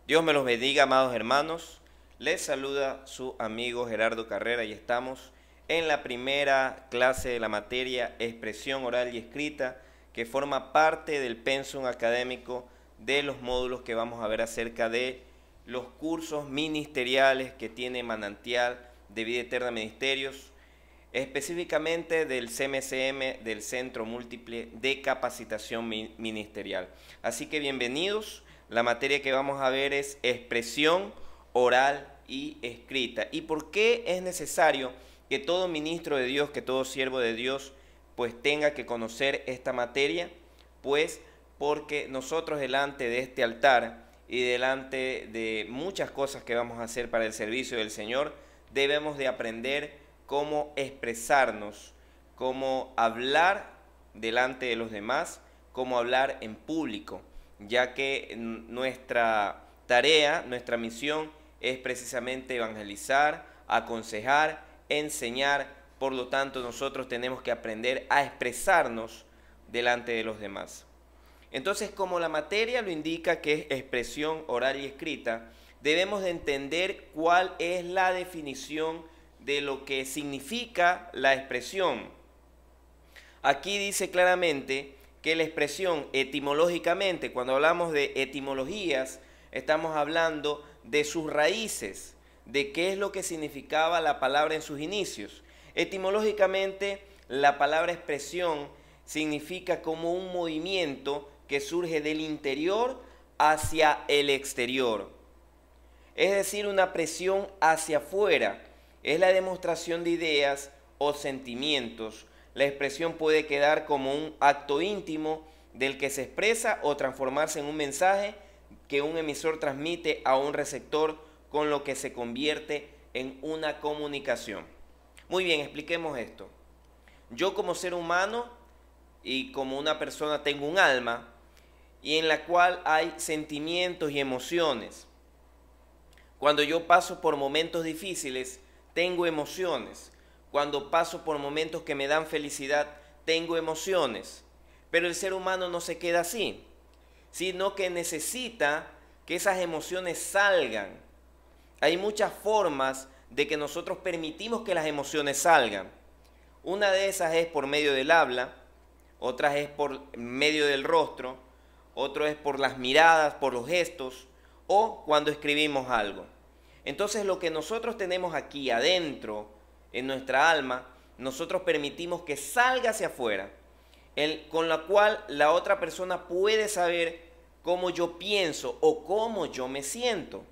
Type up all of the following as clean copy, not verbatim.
Dios me los bendiga, amados hermanos. Les saluda su amigo Gerardo Carrera y estamos en la primera clase de la materia Expresión Oral y Escrita, que forma parte del pensum académico de los módulos que vamos a ver acerca de los cursos ministeriales que tiene Manantial de Vida Eterna Ministerios, específicamente del CMCM, del Centro Múltiple de Capacitación Ministerial. Así que bienvenidos. La materia que vamos a ver es expresión oral y escrita. ¿Y por qué es necesario que todo ministro de Dios, que todo siervo de Dios, pues tenga que conocer esta materia? Pues porque nosotros delante de este altar y delante de muchas cosas que vamos a hacer para el servicio del Señor, debemos de aprender cómo expresarnos, cómo hablar delante de los demás, cómo hablar en público, ya que nuestra tarea, nuestra misión es precisamente evangelizar, aconsejar, enseñar. Por lo tanto, nosotros tenemos que aprender a expresarnos delante de los demás. Entonces, como la materia lo indica, que es expresión oral y escrita, debemos de entender cuál es la definición de lo que significa la expresión. Aquí dice claramente que la expresión etimológicamente, cuando hablamos de etimologías, estamos hablando de sus raíces, de qué es lo que significaba la palabra en sus inicios. Etimológicamente, la palabra expresión significa como un movimiento que surge del interior hacia el exterior. Es decir, una presión hacia afuera. Es la demostración de ideas o sentimientos. La expresión puede quedar como un acto íntimo del que se expresa o transformarse en un mensaje que un emisor transmite a un receptor, con lo que se convierte en una comunicación. Muy bien, expliquemos esto. Yo como ser humano y como una persona tengo un alma y en la cual hay sentimientos y emociones. Cuando yo paso por momentos difíciles, tengo emociones. Cuando paso por momentos que me dan felicidad, tengo emociones. Pero el ser humano no se queda así, sino que necesita que esas emociones salgan. Hay muchas formas de que nosotros permitimos que las emociones salgan. Una de esas es por medio del habla, otra es por medio del rostro, otro es por las miradas, por los gestos o cuando escribimos algo. Entonces lo que nosotros tenemos aquí adentro, en nuestra alma, nosotros permitimos que salga hacia afuera, con la cual la otra persona puede saber cómo yo pienso o cómo yo me siento.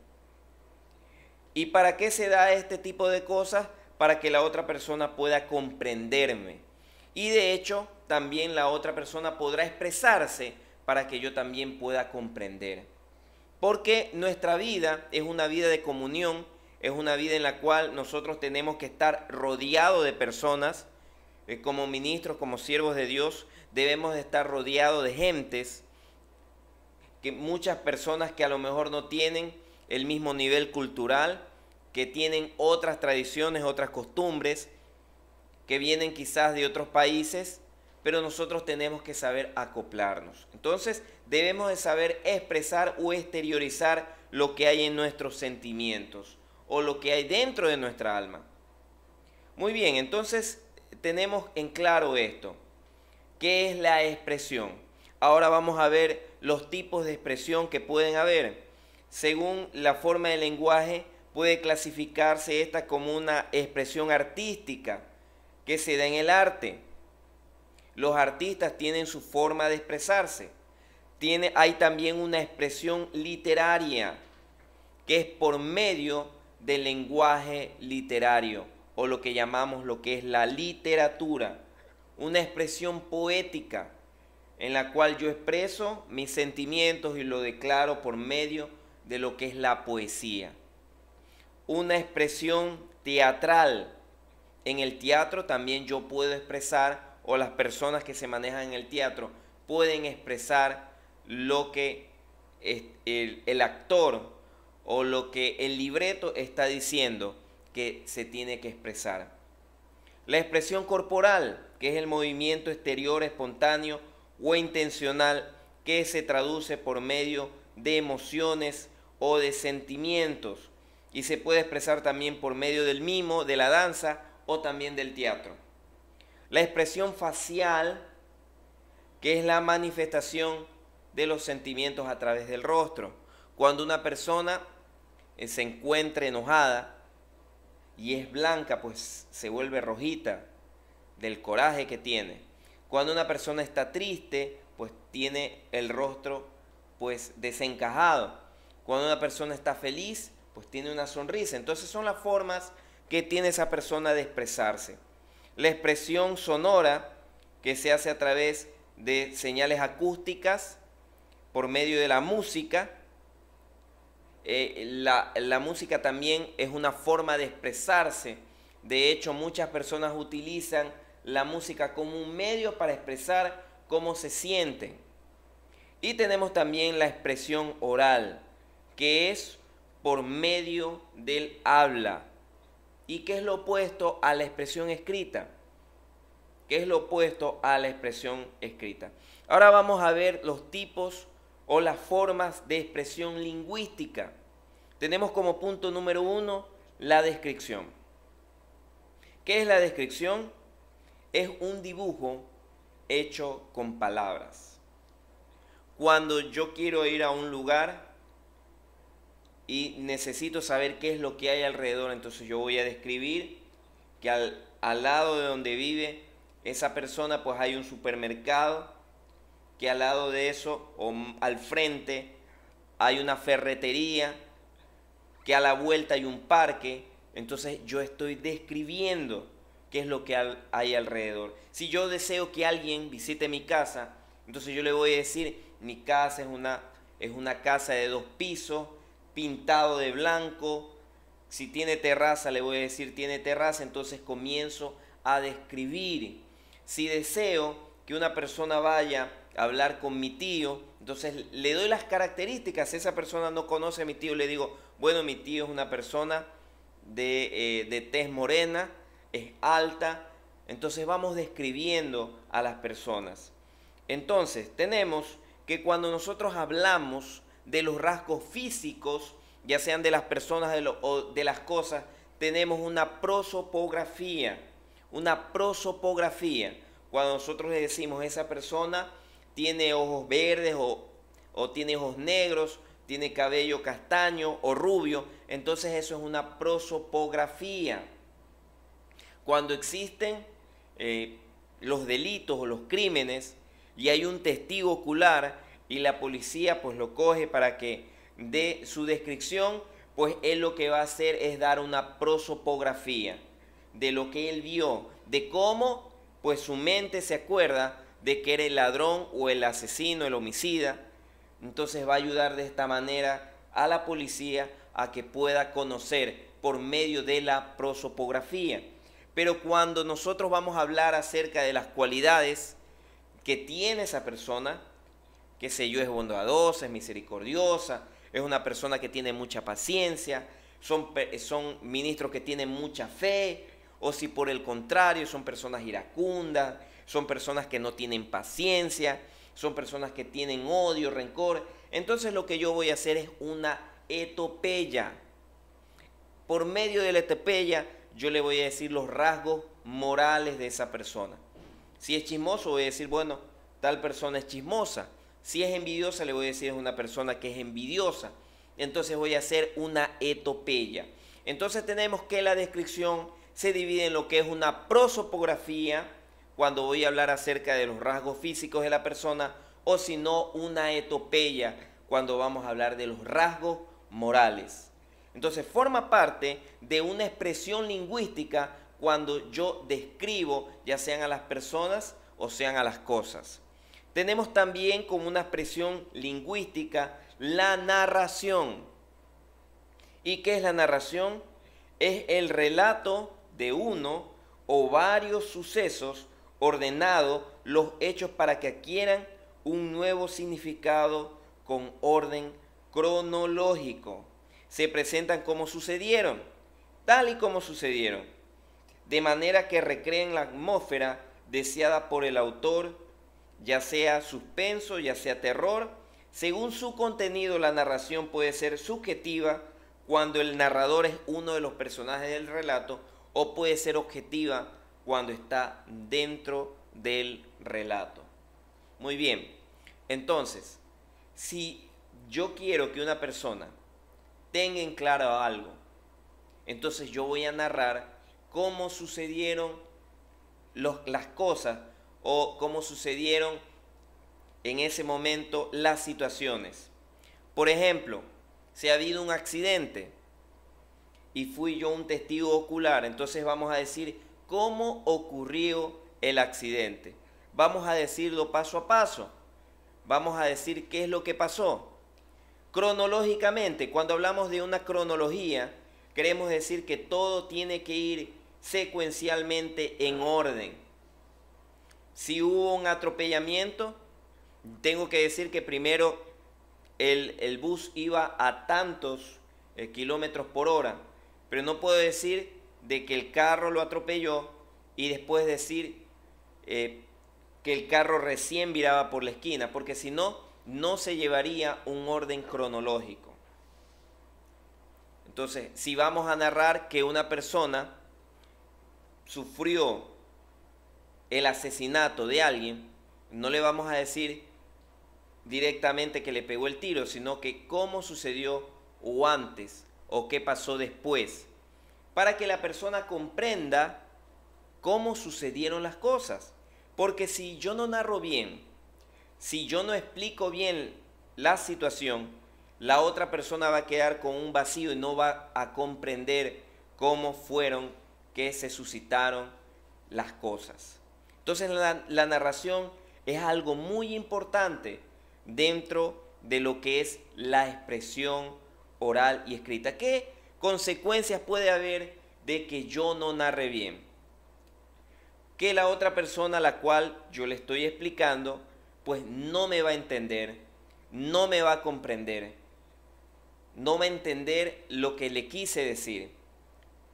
¿Y para qué se da este tipo de cosas? Para que la otra persona pueda comprenderme. Y de hecho, también la otra persona podrá expresarse para que yo también pueda comprender. Porque nuestra vida es una vida de comunión, es una vida en la cual nosotros tenemos que estar rodeados de personas. Como ministros, como siervos de Dios, debemos de estar rodeados de gentes, que muchas personas que a lo mejor no tienen el mismo nivel cultural, que tienen otras tradiciones, otras costumbres, que vienen quizás de otros países, pero nosotros tenemos que saber acoplarnos. Entonces debemos de saber expresar o exteriorizar lo que hay en nuestros sentimientos o lo que hay dentro de nuestra alma. Muy bien, entonces tenemos en claro esto. ¿Qué es la expresión? Ahora vamos a ver los tipos de expresión que pueden haber. Según la forma del lenguaje, puede clasificarse esta como una expresión artística que se da en el arte. Los artistas tienen su forma de expresarse. Hay también una expresión literaria, que es por medio del lenguaje literario, o lo que llamamos lo que es la literatura. Una expresión poética, en la cual yo expreso mis sentimientos y lo declaro por medio de lo que es la poesía. Una expresión teatral. En el teatro también yo puedo expresar, o las personas que se manejan en el teatro pueden expresar lo que el actor o lo que el libreto está diciendo que se tiene que expresar. La expresión corporal, que es el movimiento exterior espontáneo o intencional que se traduce por medio de emociones o de sentimientos, y se puede expresar también por medio del mimo, de la danza o también del teatro. La expresión facial, que es la manifestación de los sentimientos a través del rostro. Cuando una persona se encuentra enojada y es blanca, pues se vuelve rojita del coraje que tiene. Cuando una persona está triste, pues tiene el rostro pues desencajado. Cuando una persona está feliz, pues tiene una sonrisa. Entonces son las formas que tiene esa persona de expresarse. La expresión sonora, que se hace a través de señales acústicas por medio de la música. La música también es una forma de expresarse. De hecho, muchas personas utilizan la música como un medio para expresar cómo se sienten. Y tenemos también la expresión oral, que es por medio del habla. ¿Y qué es lo opuesto a la expresión escrita? ¿Qué es lo opuesto a la expresión escrita? Ahora vamos a ver los tipos o las formas de expresión lingüística. Tenemos como punto número 1 la descripción. ¿Qué es la descripción? Es un dibujo hecho con palabras. Cuando yo quiero ir a un lugar y necesito saber qué es lo que hay alrededor, entonces yo voy a describir que al lado de donde vive esa persona pues hay un supermercado, que al lado de eso o al frente hay una ferretería, que a la vuelta hay un parque. Entonces yo estoy describiendo qué es lo que hay alrededor. Si yo deseo que alguien visite mi casa, entonces yo le voy a decir, mi casa es una casa de 2 pisos, pintado de blanco. Si tiene terraza, le voy a decir tiene terraza. Entonces comienzo a describir. Si deseo que una persona vaya a hablar con mi tío, entonces le doy las características. Si esa persona no conoce a mi tío, le digo, bueno, mi tío es una persona de tez morena, es alta. Entonces vamos describiendo a las personas. Entonces tenemos que cuando nosotros hablamos de los rasgos físicos, ya sean de las personas o de las cosas, tenemos una prosopografía. Una prosopografía. Cuando nosotros le decimos esa persona tiene ojos verdes o tiene ojos negros, tiene cabello castaño o rubio, entonces eso es una prosopografía. Cuando existen los delitos o los crímenes y hay un testigo ocular y la policía pues lo coge para que dé su descripción, pues él lo que va a hacer es dar una prosopografía de lo que él vio, de cómo pues su mente se acuerda de que era el ladrón o el asesino, el homicida. Entonces va a ayudar de esta manera a la policía a que pueda conocer por medio de la prosopografía. Pero cuando nosotros vamos a hablar acerca de las cualidades que tiene esa persona, qué sé yo, es bondadosa, es misericordiosa, es una persona que tiene mucha paciencia, son ministros que tienen mucha fe, o si por el contrario son personas iracundas, son personas que no tienen paciencia, son personas que tienen odio, rencor. Entonces lo que yo voy a hacer es una etopeya. Por medio de la etopeya yo le voy a decir los rasgos morales de esa persona. Si es chismoso voy a decir, bueno, tal persona es chismosa. Si es envidiosa le voy a decir es una persona que es envidiosa. Entonces voy a hacer una etopeya. Entonces tenemos que la descripción se divide en lo que es una prosopografía, cuando voy a hablar acerca de los rasgos físicos de la persona, o si no, una etopeya, cuando vamos a hablar de los rasgos morales. Entonces forma parte de una expresión lingüística cuando yo describo, ya sean a las personas o sean a las cosas. Tenemos también como una expresión lingüística la narración. ¿Y qué es la narración? Es el relato de uno o varios sucesos ordenados, los hechos para que adquieran un nuevo significado con orden cronológico. Se presentan como sucedieron, tal y como sucedieron, de manera que recreen la atmósfera deseada por el autor, ya sea suspenso, ya sea terror, Según su contenido, la narración puede ser subjetiva cuando el narrador es uno de los personajes del relato, o puede ser objetiva cuando está dentro del relato. Muy bien, entonces, si yo quiero que una persona tenga en claro algo, entonces yo voy a narrar cómo sucedieron las cosas o cómo sucedieron en ese momento las situaciones. Por ejemplo, si ha habido un accidente y fui yo un testigo ocular, entonces vamos a decir cómo ocurrió el accidente. Vamos a decirlo paso a paso. Vamos a decir qué es lo que pasó. Cronológicamente, cuando hablamos de una cronología, queremos decir que todo tiene que ir secuencialmente en orden. Si hubo un atropellamiento, tengo que decir que primero el bus iba a tantos kilómetros por hora, pero no puedo decir de que el carro lo atropelló y después decir que el carro recién viraba por la esquina, porque si no, no se llevaría un orden cronológico. Entonces, si vamos a narrar que una persona sufrió el asesinato de alguien, no le vamos a decir directamente que le pegó el tiro, sino que cómo sucedió o antes o qué pasó después, para que la persona comprenda cómo sucedieron las cosas. Porque si yo no narro bien, si yo no explico bien la situación, la otra persona va a quedar con un vacío y no va a comprender cómo fueron que se suscitaron las cosas. Entonces la narración es algo muy importante dentro de lo que es la expresión oral y escrita. ¿Qué consecuencias puede haber de que yo no narre bien? Que la otra persona a la cual yo le estoy explicando, pues no me va a entender, no me va a comprender, no va a entender lo que le quise decir,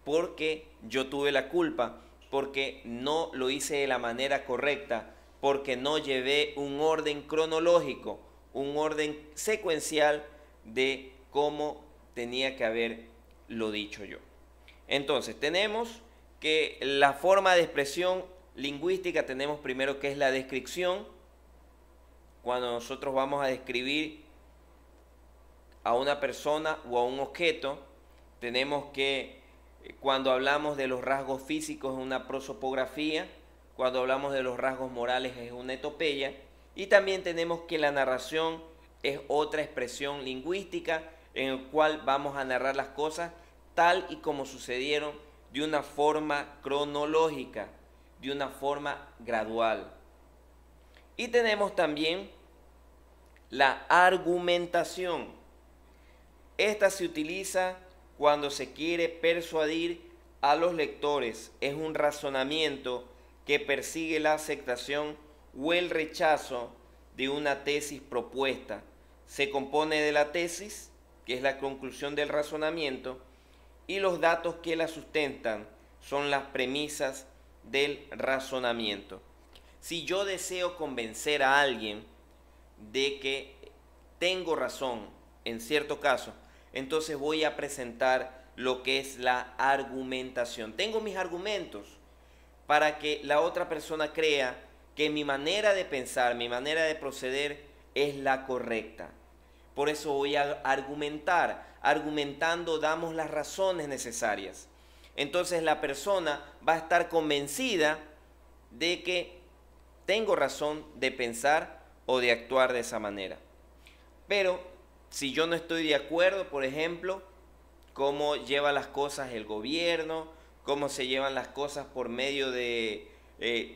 porque yo tuve la culpa, porque no lo hice de la manera correcta, porque no llevé un orden cronológico, un orden secuencial de cómo tenía que haberlo dicho yo. Entonces, tenemos que la forma de expresión lingüística, tenemos primero que es la descripción. Cuando nosotros vamos a describir a una persona o a un objeto, tenemos que, cuando hablamos de los rasgos físicos, es una prosopografía. Cuando hablamos de los rasgos morales es una etopeya, y también tenemos que la narración es otra expresión lingüística en el cual vamos a narrar las cosas tal y como sucedieron, de una forma cronológica, de una forma gradual. Y tenemos también la argumentación. Esta se utiliza cuando se quiere persuadir a los lectores. Es un razonamiento que persigue la aceptación o el rechazo de una tesis propuesta. Se compone de la tesis, que es la conclusión del razonamiento, y los datos que la sustentan son las premisas del razonamiento. Si yo deseo convencer a alguien de que tengo razón en cierto caso, entonces voy a presentar lo que es la argumentación. Tengo mis argumentos para que la otra persona crea que mi manera de pensar, mi manera de proceder es la correcta. Por eso voy a argumentar. Argumentando damos las razones necesarias. Entonces la persona va a estar convencida de que tengo razón de pensar o de actuar de esa manera. Pero si yo no estoy de acuerdo, por ejemplo, cómo lleva las cosas el gobierno, cómo se llevan las cosas por medio de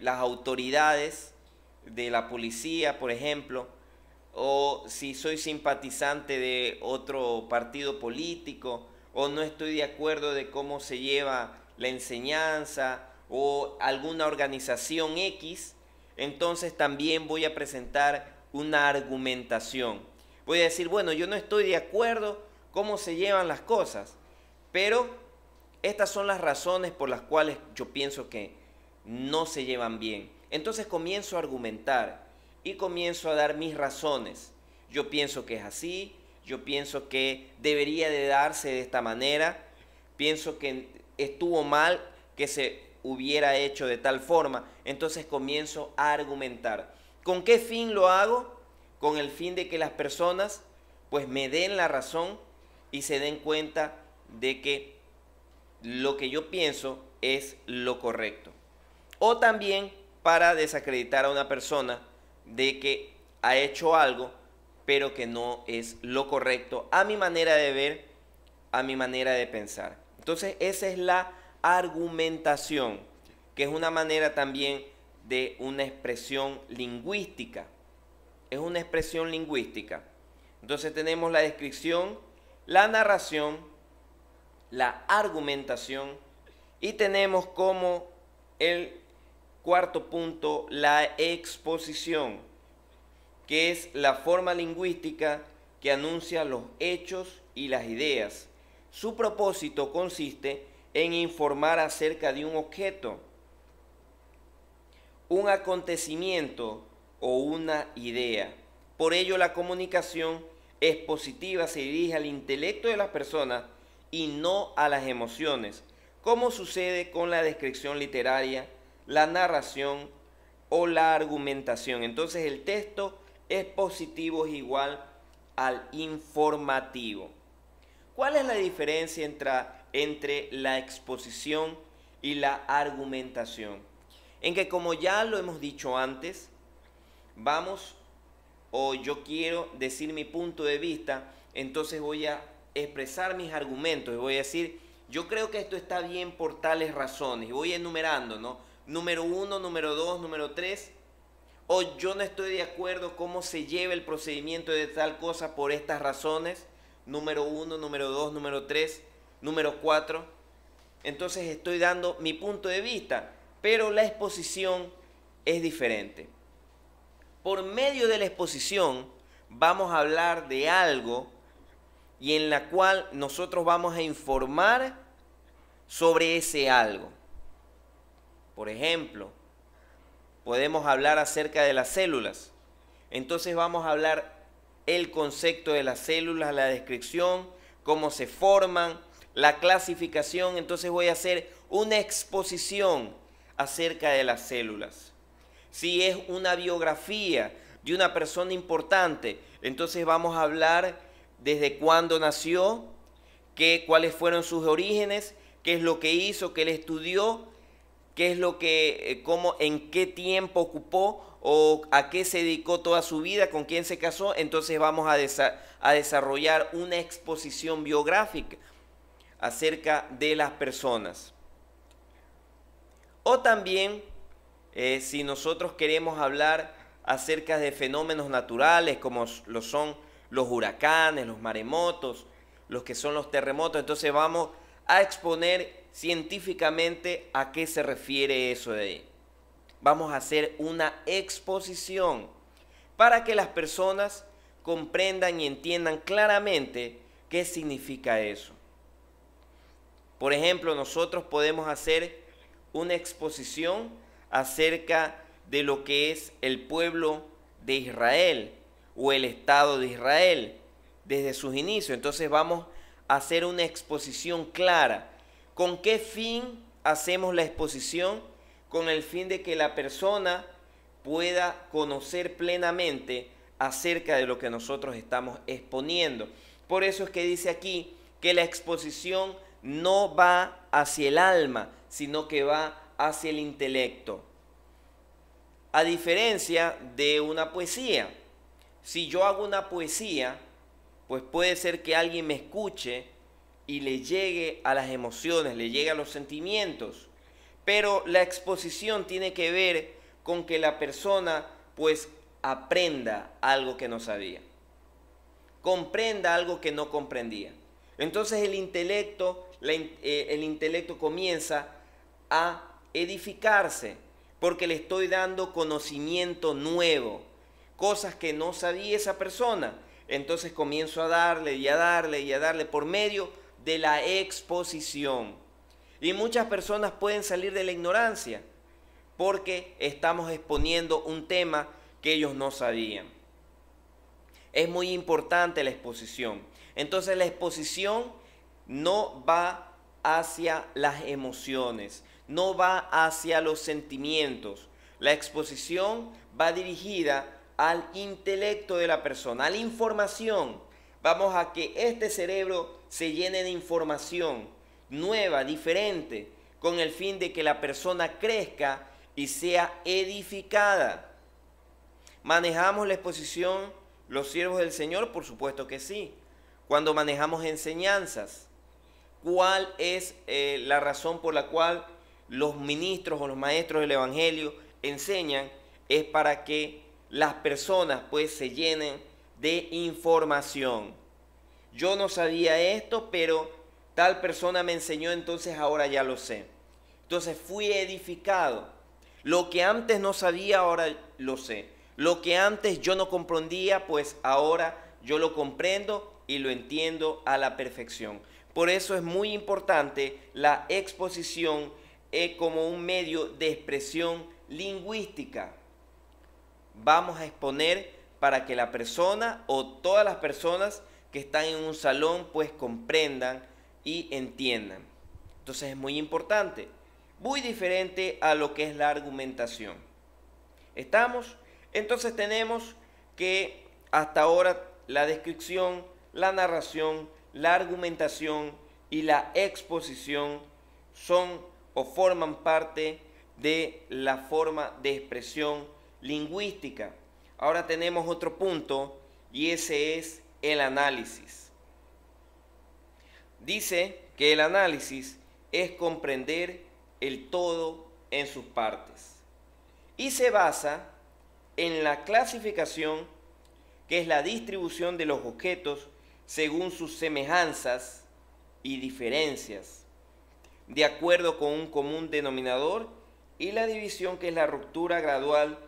las autoridades, de la policía, por ejemplo, o si soy simpatizante de otro partido político, o no estoy de acuerdo de cómo se lleva la enseñanza o alguna organización X, entonces también voy a presentar una argumentación. Voy a decir, bueno, yo no estoy de acuerdo cómo se llevan las cosas, pero estas son las razones por las cuales yo pienso que no se llevan bien. Entonces comienzo a argumentar y comienzo a dar mis razones. yo pienso que es así, yo pienso que debería de darse de esta manera, pienso que estuvo mal que se hubiera hecho de tal forma. Entonces comienzo a argumentar. ¿Con qué fin lo hago? Con el fin de que las personas pues me den la razón y se den cuenta de que lo que yo pienso es lo correcto. O también para desacreditar a una persona de que ha hecho algo, pero que no es lo correcto a mi manera de ver, a mi manera de pensar. Entonces esa es la argumentación, que es una manera también de una expresión lingüística. Es una expresión lingüística. Entonces tenemos la descripción, la narración, la argumentación y tenemos como el cuarto punto la exposición, que es la forma lingüística que anuncia los hechos y las ideas. Su propósito consiste en informar acerca de un objeto, un acontecimiento o una idea. Por ello, la comunicación expositiva se dirige al intelecto de las personas y no a las emociones, como sucede con la descripción literaria, la narración o la argumentación. Entonces, el texto expositivo es igual al informativo. ¿Cuál es la diferencia entre la exposición y la argumentación? En que, como ya lo hemos dicho antes, yo quiero decir mi punto de vista, entonces voy a expresar mis argumentos y voy a decir, yo creo que esto está bien por tales razones, y voy enumerando, ¿no? Número 1, número 2, número 3, o yo no estoy de acuerdo cómo se lleva el procedimiento de tal cosa por estas razones, número 1, número 2, número 3, número 4. Entonces estoy dando mi punto de vista, pero la exposición es diferente. Por medio de la exposición vamos a hablar de algo y en la cual nosotros vamos a informar sobre ese algo. Por ejemplo, podemos hablar acerca de las células. Entonces vamos a hablar el concepto de las células, la descripción, cómo se forman, la clasificación. Entonces voy a hacer una exposición acerca de las células. Si es una biografía de una persona importante, entonces vamos a hablar desde cuándo nació, cuáles fueron sus orígenes, qué es lo que hizo, qué él estudió, qué es lo que, en qué tiempo ocupó o a qué se dedicó toda su vida, con quién se casó. Entonces vamos a desarrollar una exposición biográfica acerca de las personas. O también, si nosotros queremos hablar acerca de fenómenos naturales, como lo son los huracanes, los maremotos, los que son los terremotos, entonces vamos a exponer científicamente a qué se refiere eso de ahí. Vamos a hacer una exposición para que las personas comprendan y entiendan claramente qué significa eso. Por ejemplo, nosotros podemos hacer una exposición acerca de lo que es el pueblo de Israel o el Estado de Israel desde sus inicios. Entonces vamos a hacer una exposición clara. ¿Con qué fin hacemos la exposición? Con el fin de que la persona pueda conocer plenamente acerca de lo que nosotros estamos exponiendo. Por eso es que dice aquí que la exposición no va hacia el alma, sino que va hacia el intelecto. A diferencia de una poesía. Si yo hago una poesía, pues puede ser que alguien me escuche y le llegue a las emociones, le llegue a los sentimientos. Pero la exposición tiene que ver con que la persona pues aprenda algo que no sabía, comprenda algo que no comprendía. Entonces el intelecto comienza a edificarse porque le estoy dando conocimiento nuevo, cosas que no sabía esa persona. Entonces comienzo a darle y a darle y a darle por medio de la exposición. Y muchas personas pueden salir de la ignorancia porque estamos exponiendo un tema que ellos no sabían. Es muy importante la exposición. Entonces la exposición no va hacia las emociones, no va hacia los sentimientos. La exposición va dirigida al intelecto de la persona, a la información. Vamos a que este cerebro se llene de información nueva, diferente, con el fin de que la persona crezca y sea edificada. ¿Manejamos la exposición los siervos del Señor? Por supuesto que sí. Cuando manejamos enseñanzas, ¿cuál es la razón por la cual los ministros o los maestros del Evangelio enseñan? Es para que las personas pues se llenen de información. Yo no sabía esto, pero tal persona me enseñó, entonces ahora ya lo sé. Entonces fui edificado. Lo que antes no sabía, ahora lo sé. Lo que antes yo no comprendía, pues ahora yo lo comprendo y lo entiendo a la perfección. Por eso es muy importante la exposición como un medio de expresión lingüística. Vamos a exponer para que la persona o todas las personas que están en un salón pues comprendan y entiendan. Entonces es muy importante, muy diferente a lo que es la argumentación. ¿Estamos? Entonces tenemos que hasta ahora la descripción, la narración, la argumentación y la exposición son o forman parte de la forma de expresión lingüística. Ahora tenemos otro punto y ese es el análisis. Dice que el análisis es comprender el todo en sus partes y se basa en la clasificación, que es la distribución de los objetos según sus semejanzas y diferencias, de acuerdo con un común denominador, y la división, que es la ruptura gradual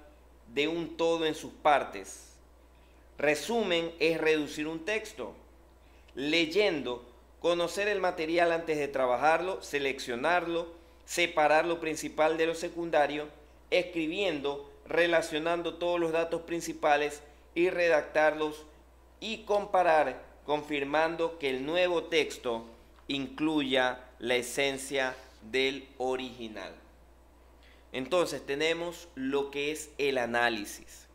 de un todo en sus partes. Resumen es reducir un texto. Leyendo, conocer el material antes de trabajarlo, seleccionarlo, separar lo principal de lo secundario, escribiendo, relacionando todos los datos principales y redactarlos, y comparar, confirmando que el nuevo texto incluya la esencia del original. Entonces tenemos lo que es el análisis.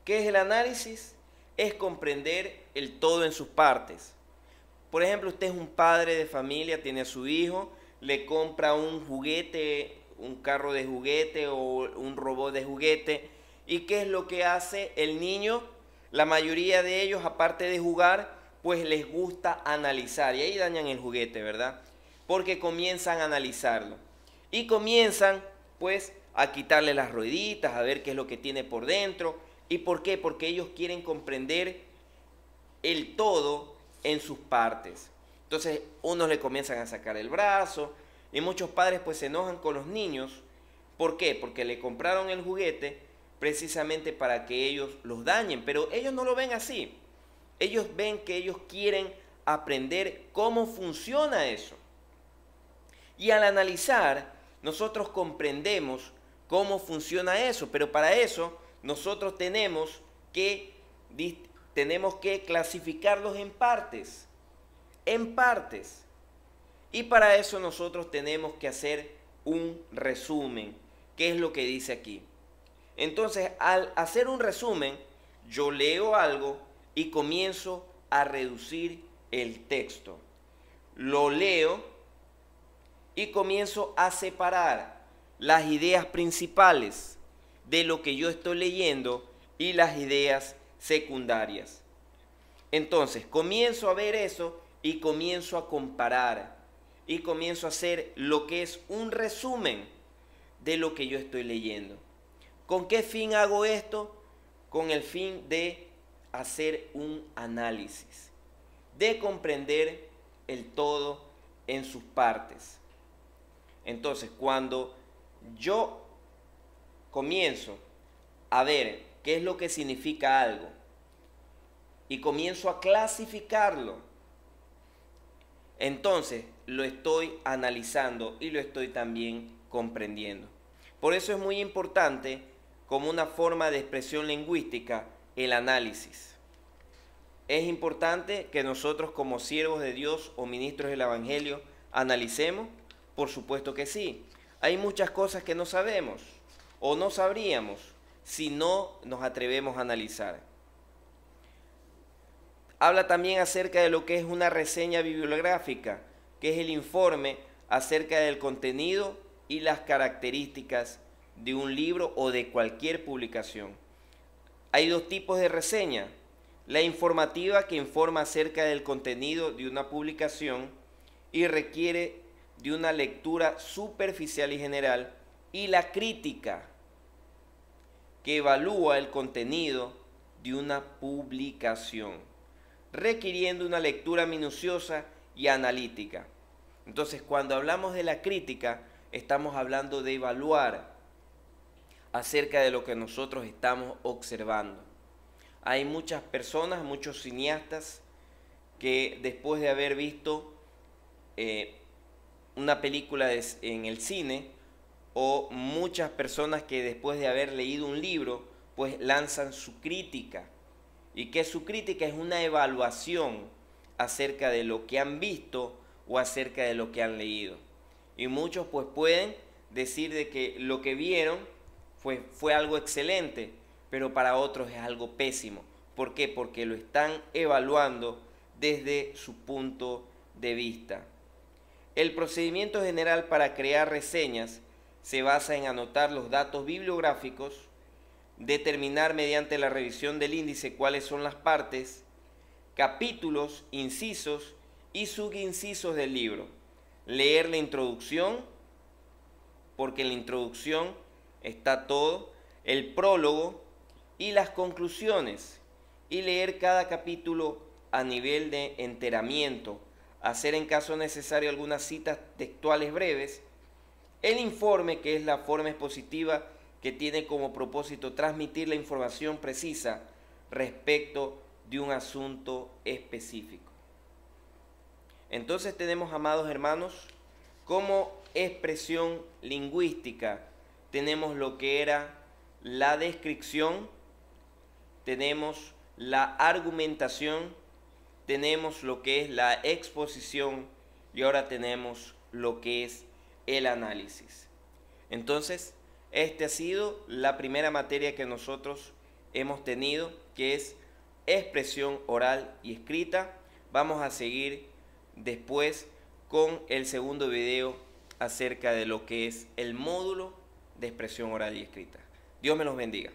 ¿Qué es el análisis? Es comprender el todo en sus partes. Por ejemplo, usted es un padre de familia, tiene a su hijo, le compra un juguete, un carro de juguete o un robot de juguete. ¿Y qué es lo que hace el niño? La mayoría de ellos, aparte de jugar, pues les gusta analizar. Y ahí dañan el juguete, ¿verdad? Porque comienzan a analizarlo. Y comienzan, pues, a quitarle las rueditas, a ver qué es lo que tiene por dentro. ¿Y por qué? Porque ellos quieren comprender el todo en sus partes. Entonces, unos le comienzan a sacar el brazo, y muchos padres pues se enojan con los niños. ¿Por qué? Porque le compraron el juguete precisamente para que ellos los dañen, pero ellos no lo ven así. Ellos ven que ellos quieren aprender cómo funciona eso. Y al analizar, nosotros comprendemos cómo funciona eso, pero para eso nosotros tenemos que clasificarlos en partes. Y para eso nosotros tenemos que hacer un resumen. ¿Qué es lo que dice aquí? Entonces, al hacer un resumen, yo leo algo y comienzo a reducir el texto. Lo leo y comienzo a separar las ideas principales de lo que yo estoy leyendo y las ideas secundarias. Entonces, comienzo a ver eso y comienzo a comparar y comienzo a hacer lo que es un resumen de lo que yo estoy leyendo. ¿Con qué fin hago esto? Con el fin de hacer un análisis, de comprender el todo en sus partes. Entonces, cuando yo comienzo a ver qué es lo que significa algo y comienzo a clasificarlo, entonces lo estoy analizando y lo estoy también comprendiendo. Por eso es muy importante, como una forma de expresión lingüística, el análisis. ¿Es importante que nosotros como siervos de Dios o ministros del Evangelio analicemos? Por supuesto que sí. Hay muchas cosas que no sabemos o no sabríamos si no nos atrevemos a analizar. Habla también acerca de lo que es una reseña bibliográfica, que es el informe acerca del contenido y las características de un libro o de cualquier publicación. Hay dos tipos de reseña: la informativa, que informa acerca del contenido de una publicación y requiere de una lectura superficial y general, y la crítica, que evalúa el contenido de una publicación, requiriendo una lectura minuciosa y analítica. Entonces, cuando hablamos de la crítica, estamos hablando de evaluar acerca de lo que nosotros estamos observando. Hay muchas personas, muchos cineastas, que después de haber visto una película en el cine, o muchas personas que después de haber leído un libro, pues lanzan su crítica. Y que su crítica es una evaluación acerca de lo que han visto o acerca de lo que han leído. Y muchos pues pueden decir de que lo que vieron fue algo excelente, pero para otros es algo pésimo. ¿Por qué? Porque lo están evaluando desde su punto de vista. El procedimiento general para crear reseñas se basa en anotar los datos bibliográficos, determinar mediante la revisión del índice cuáles son las partes, capítulos, incisos y subincisos del libro. Leer la introducción, porque en la introducción está todo, el prólogo y las conclusiones, y leer cada capítulo a nivel de enteramiento, hacer en caso necesario algunas citas textuales breves, el informe, que es la forma expositiva que tiene como propósito transmitir la información precisa respecto de un asunto específico. Entonces tenemos, amados hermanos, como expresión lingüística, tenemos lo que era la descripción, tenemos la argumentación, tenemos lo que es la exposición y ahora tenemos lo que es el análisis. Entonces, esta ha sido la primera materia que nosotros hemos tenido, que es expresión oral y escrita. Vamos a seguir después con el segundo video acerca de lo que es el módulo de expresión oral y escrita. Dios me los bendiga.